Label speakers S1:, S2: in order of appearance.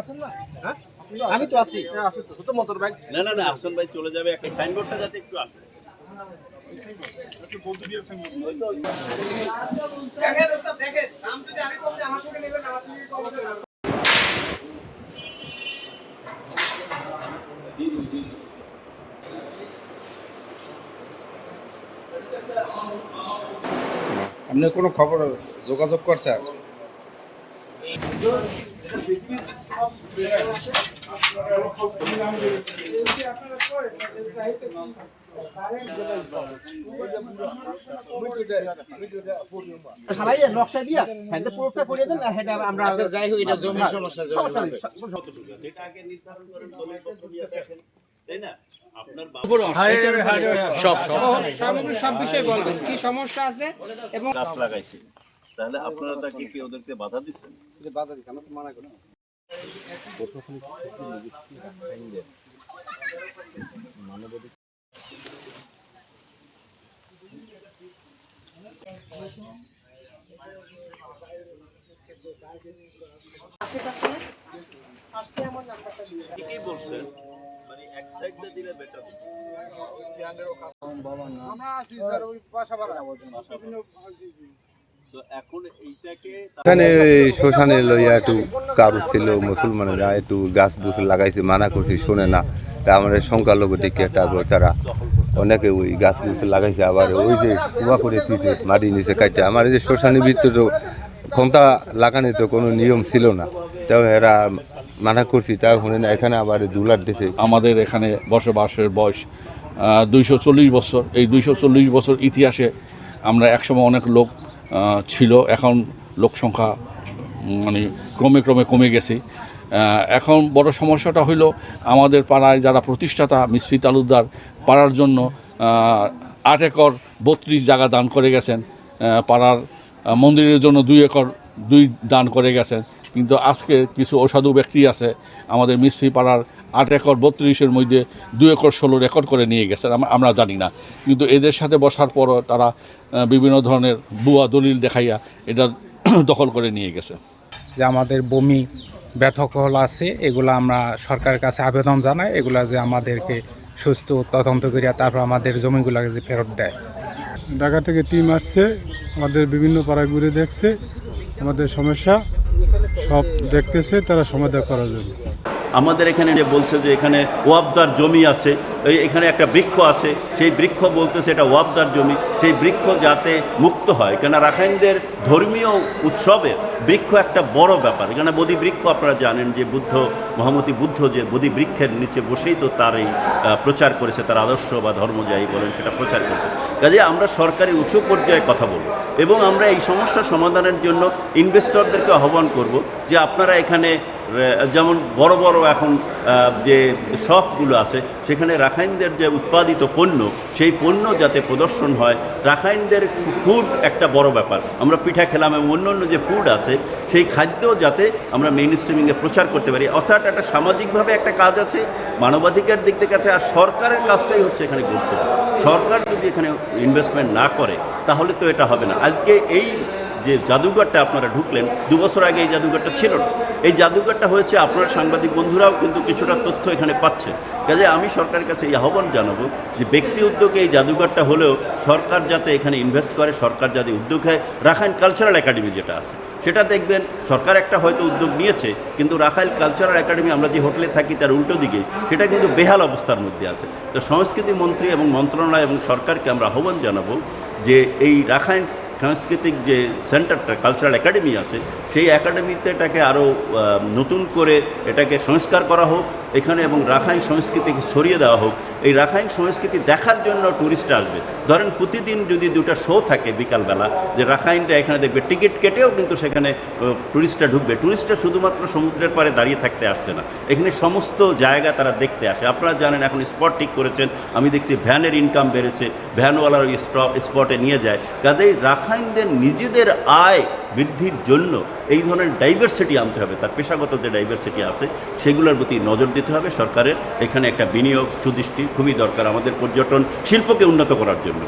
S1: আছেন না? হ্যাঁ আমি তো আছি। হ্যাঁ আছে তো মোটর বাইক।
S2: না না না হাসান ভাই চলে যাবে একটা সাইনবোর্ডটা যাতে একটু আসে।
S1: দেখেন নাম যদি আমি বলছি আমার থেকে নেবেন আমার থেকে কম হবে না।
S3: আপনার কোনো খবর যোগাযোগ করছে?
S1: নকশা দিয়া হ্যান্ডে পুরোটা করে দেন হেড আমরা যাই হোক এটা জমির সমস্যা
S2: সেটা আগে নির্ধারণ করেন দলের পক্ষ নিয়ে দেখেন তাই না আপনার
S4: সব বিষয় বলবেন কি সমস্যা আছে এবং
S2: গাছ লাগাইছে তাহলে আপনারা তাকে কি ওদেরকে বাধা দিচ্ছেন?
S3: বাধা দিচ্ছে, আমরা তো মানা করি।
S2: ঠিকই বলছেন মানে এক সাইডটা দিলে বেটার। তো এখন এইটাকে
S5: এখানে শ্মশানে লইয়া একটু কারু ছিল মুসলমানেরা একটু গাছ বুছ লাগাইছে, মানা করছি শোনে না। তা আমাদের সংখ্যালঘু দিকে তারপর তারা অনেকে ওই গাছ বুছ লাগাইছে, আবার ওই যে কুয়া করে দিতে মাটি নিচে কাটতে। আমার এই যে শ্মশানের ভিতরে ক্ষমতা লাগানো তো কোনো নিয়ম ছিল না, তাও এরা মানা করছি তাও শুনে না। এখানে আবার দুলার দিছে।
S6: আমাদের এখানে বসবাসের বয়স 240 বছর। এই 240 বছর ইতিহাসে আমরা একসময় অনেক লোক ছিল, এখন লোক সংখ্যা মানে ক্রমে ক্রমে কমে গেছে। এখন বড় সমস্যাটা হইল আমাদের পাড়ায় যারা প্রতিষ্ঠাতা মিস্ত্রি তালুকদার পাড়ার জন্য 8 একর 32 জায়গা দান করে গেছেন, পাড়ার মন্দিরের জন্য 2 একর 2 দান করে গেছেন। কিন্তু আজকে কিছু অসাধু ব্যক্তি আছে আমাদের মিস্ত্রি পাড়ার 8 একর 32-এর মধ্যে 2 একর 16 রেকর্ড করে নিয়ে গেছেন, আমরা জানি না। কিন্তু এদের সাথে বসার পরও তারা বিভিন্ন ধরনের ভুয়া দলিল দেখাইয়া এটা দখল করে নিয়ে গেছে।
S3: যে আমাদের ভূমি বেদখল আছে, এগুলো আমরা সরকারের কাছে আবেদন জানাই, এগুলা যে আমাদেরকে সুস্থ তদন্ত করিয়া তারপর আমাদের জমিগুলোকে যে ফেরত দেয়।
S7: ঢাকা থেকে টিম আসছে, আমাদের বিভিন্ন পাড়ায় ঘুরে দেখছে, আমাদের সমস্যা সব দেখতেছে, তারা সমাধান করার জন্য।
S2: আমাদের এখানে যে বলছে যে এখানে ওয়াবদার জমি আছে, এখানে একটা বৃক্ষ আছে, সেই বৃক্ষ বলতেছে এটা ওয়াবদার জমি, সেই বৃক্ষ যাতে মুক্ত হয়। কেন রাখাইনদের ধর্মীয় উৎসবের বৃক্ষ একটা বড় ব্যাপার। এখানে বোধি বৃক্ষ আপনারা জানেন যে মহামতি বুদ্ধ যে বোধি বৃক্ষের নিচে বসেই তো তার এই প্রচার করেছে, তার আদর্শ বা ধর্ম যাই বলেন সেটা প্রচার করেছে। কাজে আমরা সরকারি উঁচু পর্যায়ে কথা বলব এবং আমরা এই সমস্যা সমাধানের জন্য ইনভেস্টরদেরকে আহ্বান করব যে আপনারা এখানে যেমন বড় বড় এখন যে শপগুলো আছে সেখানে রাখাইনদের যে উৎপাদিত পণ্য সেই পণ্য যাতে প্রদর্শন হয়। রাখাইনদের ফুড একটা বড় ব্যাপার, আমরা পিঠা খেলাম এবং অন্য যে ফুড আছে সেই খাদ্য যাতে আমরা মেইন স্ট্রিমিংয়ে প্রচার করতে পারি। অর্থাৎ একটা সামাজিকভাবে একটা কাজ আছে, মানবাধিকার দিক থেকে আছে, আর সরকারের কাজটাই হচ্ছে এখানে গুরুত্বপূর্ণ। সরকার যদি এখানে ইনভেস্টমেন্ট না করে তাহলে তো এটা হবে না। আজকে এই যে জাদুঘরটা আপনারা ঢুকলেন, 2 বছর আগে এই জাদুঘরটা ছিল না। এই জাদুঘরটা হয়েছে, আপনার সাংবাদিক বন্ধুরাও কিন্তু কিছুটা তথ্য এখানে পাচ্ছে। কাজে আমি সরকারের কাছে এই আহ্বান জানাবো যে ব্যক্তি উদ্যোগে এই জাদুঘরটা হলেও সরকার যাতে এখানে ইনভেস্ট করে, সরকার যাতে উদ্যোগ হয়। রাখাইন কালচারাল একাডেমি যেটা আছে সেটা দেখবেন সরকার একটা হয়তো উদ্যোগ নিয়েছে, কিন্তু রাখাইন কালচারাল একাডেমি আমরা যে হোটেলে থাকি তার উল্টো দিকে সেটা কিন্তু বেহাল অবস্থার মধ্যে আছে। তো সংস্কৃতি মন্ত্রী এবং মন্ত্রণালয় এবং সরকারকে আমরা আহ্বান জানাবো যে এই রাখাইন সাংস্কৃতিক যে সেন্টারটা কালচারাল একাডেমি আছে সেই একাডেমিতে এটাকে আরও নতুন করে এটাকে সংস্কার করা হোক এখানে, এবং রাখাইন সংস্কৃতিকে ছড়িয়ে দেওয়া হোক। এই রাখাইন সংস্কৃতি দেখার জন্য টুরিস্ট আসবে। ধরেন প্রতিদিন যদি 2টা শো থাকে বিকালবেলা যে রাখাইনটা এখানে দেখবে, টিকিট কেটেও কিন্তু সেখানে টুরিস্টরা ঢুকবে। টুরিস্টরা শুধুমাত্র সমুদ্রের পাড়ে দাঁড়িয়ে থাকতে আসছে না, এখানে সমস্ত জায়গা তারা দেখতে আসে। আপনারা জানেন এখন স্পট ঠিক করেছেন, আমি দেখছি ভ্যানের ইনকাম বেড়েছে, ভ্যানওয়ালার ওই স্পটে নিয়ে যায়। কাজেই রাখাইনদের নিজেদের আয় বৃদ্ধির জন্য এই ধরনের ডাইভার্সিটি আনতে হবে, তার পেশাগত যে ডাইভার্সিটি আছে সেগুলোর প্রতি নজর দিতে হবে। সরকারের এখানে একটা বিনিয়োগ সুদৃষ্টি খুবই দরকার আমাদের পর্যটন শিল্পকে উন্নত করার জন্য।